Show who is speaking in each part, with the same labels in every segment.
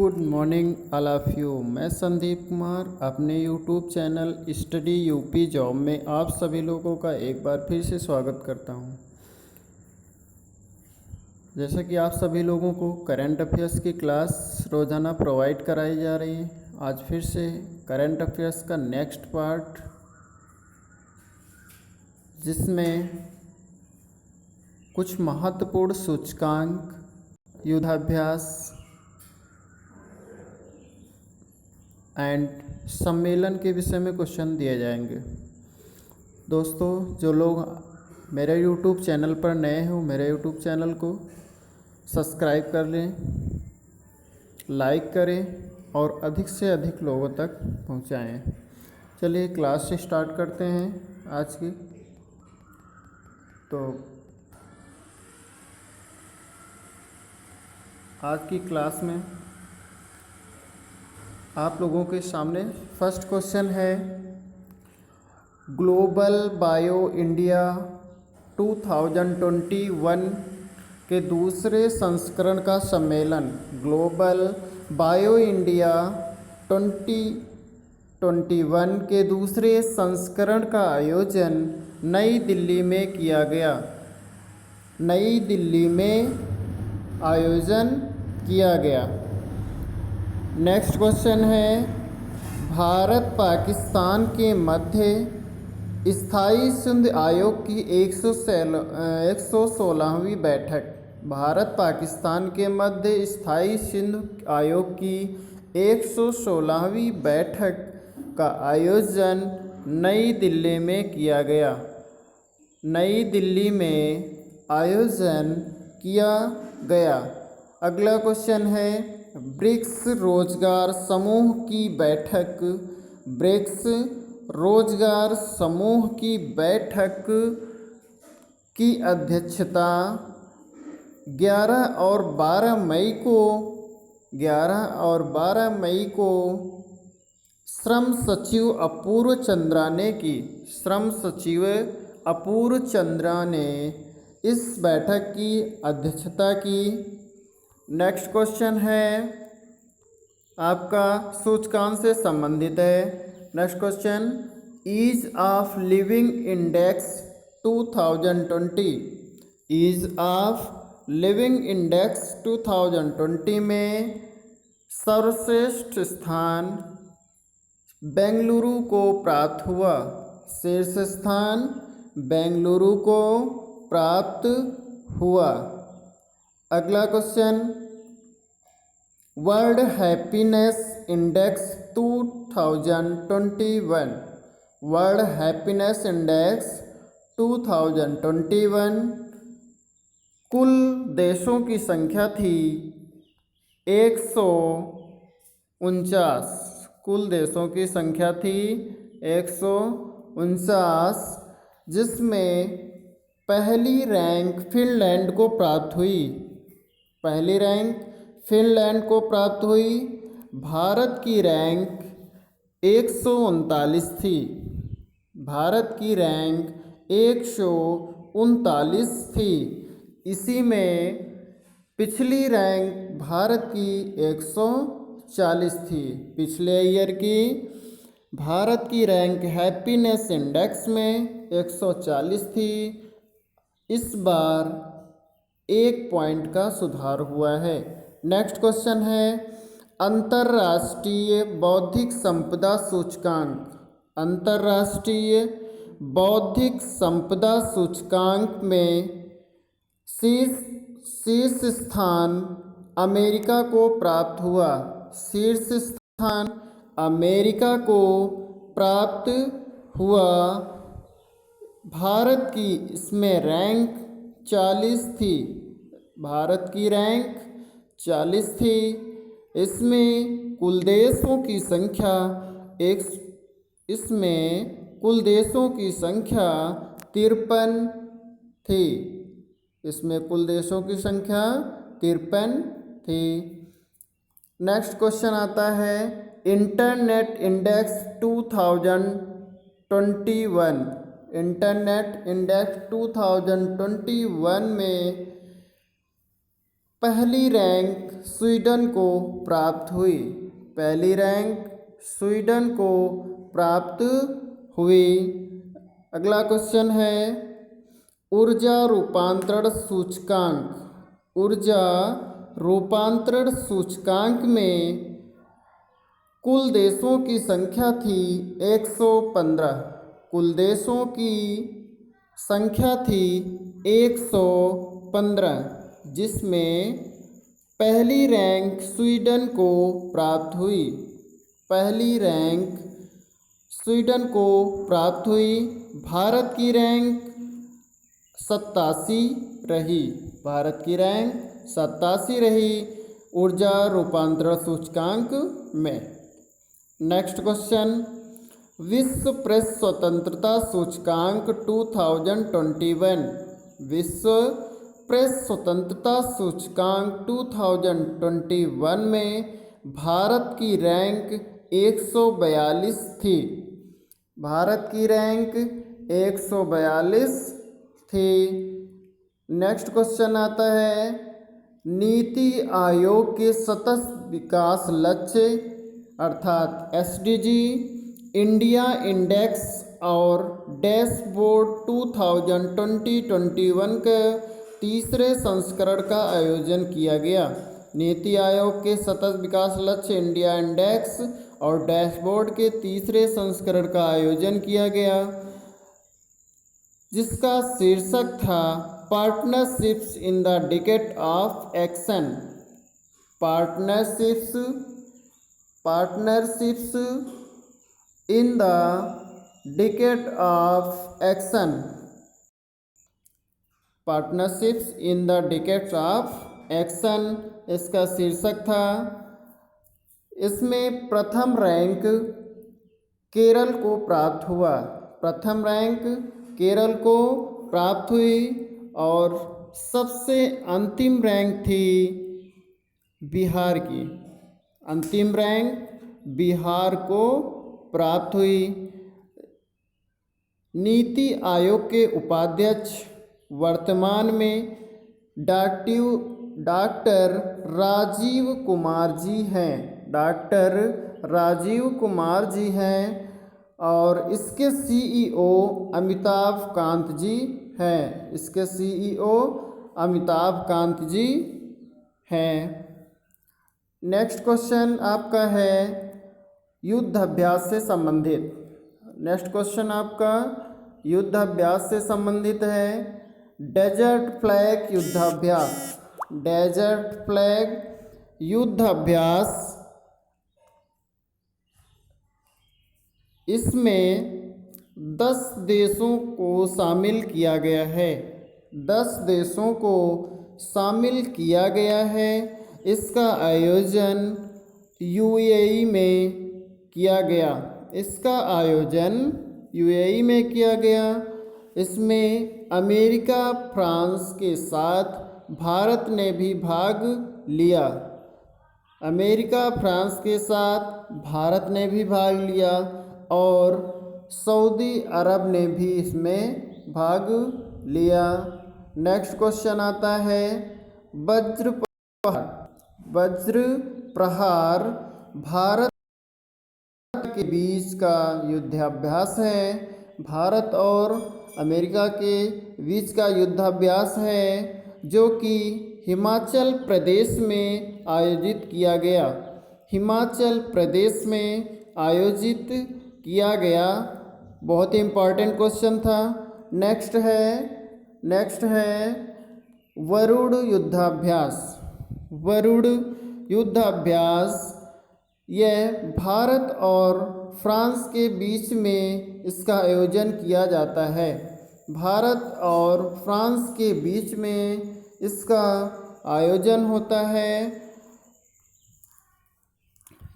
Speaker 1: Good morning all of you. मैं संदीप कुमार अपने YouTube channel study UP job में आप सभी लोगों का एक बार फिर से स्वागत करता हूं। जैसा कि आप सभी लोगों को करंट अफेयर्स की क्लास रोज़ाना प्रोवाइड कराई जा रही है, आज फिर से करंट अफेयर्स का नेक्स्ट पार्ट, जिसमें कुछ महत्वपूर्ण सूचकांक, युद्धाभ्यास एंड सम्मेलन के विषय में क्वेश्चन दिए जाएंगे। दोस्तों, जो लोग मेरे यूट्यूब चैनल पर नए हो, मेरे यूट्यूब चैनल को सब्सक्राइब कर लें, लाइक करें और अधिक से अधिक लोगों तक पहुंचाएं। चलिए क्लास से स्टार्ट करते हैं आज की। तो आज की क्लास में आप लोगों के सामने फर्स्ट क्वेश्चन है, ग्लोबल बायो इंडिया 2021 के दूसरे संस्करण का सम्मेलन, ग्लोबल बायो इंडिया 2021 के दूसरे संस्करण का आयोजन नई दिल्ली में किया गया। नई दिल्ली में आयोजन किया गया। नेक्स्ट क्वेश्चन है, भारत पाकिस्तान के मध्य स्थायी सिंधु आयोग की 116वीं बैठक, भारत पाकिस्तान के मध्य स्थायी सिंधु आयोग की 116वीं बैठक का आयोजन नई दिल्ली में किया गया। नई दिल्ली में आयोजन किया गया। अगला क्वेश्चन है, ब्रिक्स रोजगार समूह की बैठक, ब्रिक्स रोजगार समूह की बैठक की अध्यक्षता 11 और 12 मई को श्रम सचिव अपूर्व चंद्रा ने की। श्रम सचिव अपूर्व चंद्रा ने इस बैठक की अध्यक्षता की। नेक्स्ट क्वेश्चन है आपका सूचकांक से संबंधित है। Next question, ease of living index 2020, ease of living index 2020 में सर्वश्रेष्ठ स्थान बेंगलुरु को प्राप्त हुआ। शीर्ष स्थान बेंगलुरु को प्राप्त हुआ। अगला question, world happiness index 2021, world happiness index 2021 कुल देशों की संख्या थी 149, कुल देशों की संख्या थी 149, जिसमें पहली रैंक फिनलैंड को प्राप्त हुई। पहली रैंक फिनलैंड को प्राप्त हुई। भारत की रैंक 139 थी। भारत की रैंक 139 थी। इसी में पिछली रैंक भारत की 140 थी। पिछले ईयर की भारत की रैंक हैप्पीनेस इंडेक्स में 140 थी। इस बार 1 पॉइंट का सुधार हुआ है। नेक्स्ट क्वेश्चन है, अंतर्राष्ट्रीय बौद्धिक संपदा सूचकांक, अंतर्राष्ट्रीय बौद्धिक संपदा सूचकांक में शीर्ष स्थान अमेरिका को प्राप्त हुआ। शीर्ष स्थान अमेरिका को प्राप्त हुआ। भारत की इसमें रैंक 40 थी। भारत की रैंक 40 थी। इसमें कुल देशों की संख्या इसमें कुल देशों की संख्या 53 थी। इसमें कुल देशों की संख्या 53 थी। नेक्स्ट क्वेश्चन आता है, इंटरनेट इंडेक्स 2021, इंटरनेट इंडेक्स 2021 में पहली रैंक स्वीडन को प्राप्त हुई। पहली रैंक स्वीडन को प्राप्त हुई। अगला क्वेश्चन है ऊर्जा रूपांतरण सूचकांक। ऊर्जा रूपांतरण सूचकांक में कुल देशों की संख्या थी 115। कुल देशों की संख्या थी 115, जिसमें पहली रैंक स्वीडन को प्राप्त हुई। पहली रैंक स्वीडन को प्राप्त हुई। भारत की रैंक 87 रही। भारत की रैंक 87 रही ऊर्जा रूपांतरण सूचकांक में। नेक्स्ट क्वेश्चन, विश्व प्रेस स्वतंत्रता सूचकांक 2021। विश्व प्रेस स्वतंत्रता सूचकांक 2021 में भारत की रैंक 142 थी। भारत की रैंक 142 थी। नेक्स्ट क्वेश्चन आता है नीति आयोग के सतत विकास लक्ष्य अर्थात एसडीजी इंडिया इंडेक्स और डैशबोर्ड 2020-21 के तीसरे संस्करण का आयोजन किया गया। नीति आयोग के सतत विकास लक्ष्य इंडिया इंडेक्स और डैशबोर्ड के तीसरे संस्करण का आयोजन किया गया, जिसका शीर्षक था partnerships in the decade of action. Partnerships in the decade of action. Partnerships in the decade of action इसका शीर्षक था। इसमें प्रथम रैंक केरल को प्राप्त हुआ। प्रथम रैंक केरल को प्राप्त हुई और सबसे अंतिम रैंक थी बिहार की। अंतिम रैंक बिहार को प्राप्त हुई। नीति आयोग के उपाध्यक्ष वर्तमान में डॉक्टर राजीव कुमार जी हैं। डॉक्टर राजीव कुमार जी हैं और इसके सीईओ अमिताभ कांत जी हैं। इसके सीईओ अमिताभ कांत जी हैं। नेक्स्ट क्वेश्चन आपका है युद्ध अभ्यास से संबंधित। नेक्स्ट क्वेश्चन आपका युद्ध अभ्यास से संबंधित है डेजर्ट फ्लैग युद्धाभ्यास। डेजर्ट फ्लैग युद्ध अभ्यास, इसमें 10 देशों को शामिल किया गया है। 10 देशों को शामिल किया गया है। इसका आयोजन यूएई में किया गया। इसका आयोजन यूएई में किया गया। इसमें अमेरिका फ्रांस के साथ भारत ने भी भाग लिया। अमेरिका फ्रांस के साथ भारत ने भी भाग लिया और सऊदी अरब ने भी इसमें भाग लिया। नेक्स्ट क्वेश्चन आता है वज्र प्रहार। वज्र प्रहार भारत के बीच का युद्धाभ्यास है। भारत और अमेरिका के बीच का युद्धाभ्यास है जो कि हिमाचल प्रदेश में आयोजित किया गया। हिमाचल प्रदेश में आयोजित किया गया। बहुत ही इम्पॉर्टेंट क्वेश्चन था। नेक्स्ट है वरुण युद्धाभ्यास। वरुण युद्धाभ्यास यह भारत और फ्रांस के बीच में इसका आयोजन किया जाता है। भारत और फ्रांस के बीच में इसका आयोजन होता है।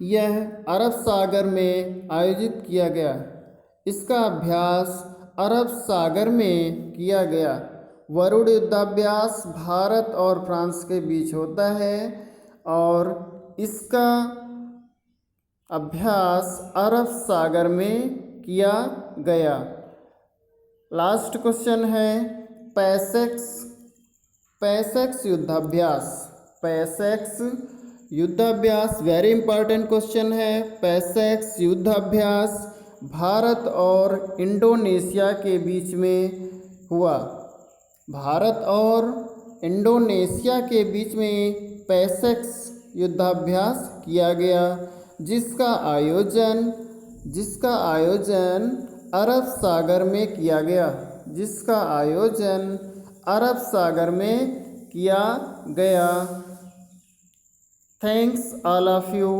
Speaker 1: यह अरब सागर में आयोजित किया गया। इसका अभ्यास अरब सागर में किया गया। वरुण युद्धाभ्यास भारत और फ्रांस के बीच होता है और इसका अभ्यास अरब सागर में किया गया। लास्ट क्वेश्चन है पैसेक्स युद्धाभ्यास। पैसेक्स युद्धाभ्यास, वेरी इंपॉर्टेंट क्वेश्चन है। पैसेक्स युद्धाभ्यास भारत और इंडोनेशिया के बीच में हुआ। भारत और इंडोनेशिया के बीच में पैसेक्स युद्धाभ्यास किया गया, जिसका आयोजन अरब सागर में किया गया, जिसका आयोजन अरब सागर में किया गया। Thanks all of you.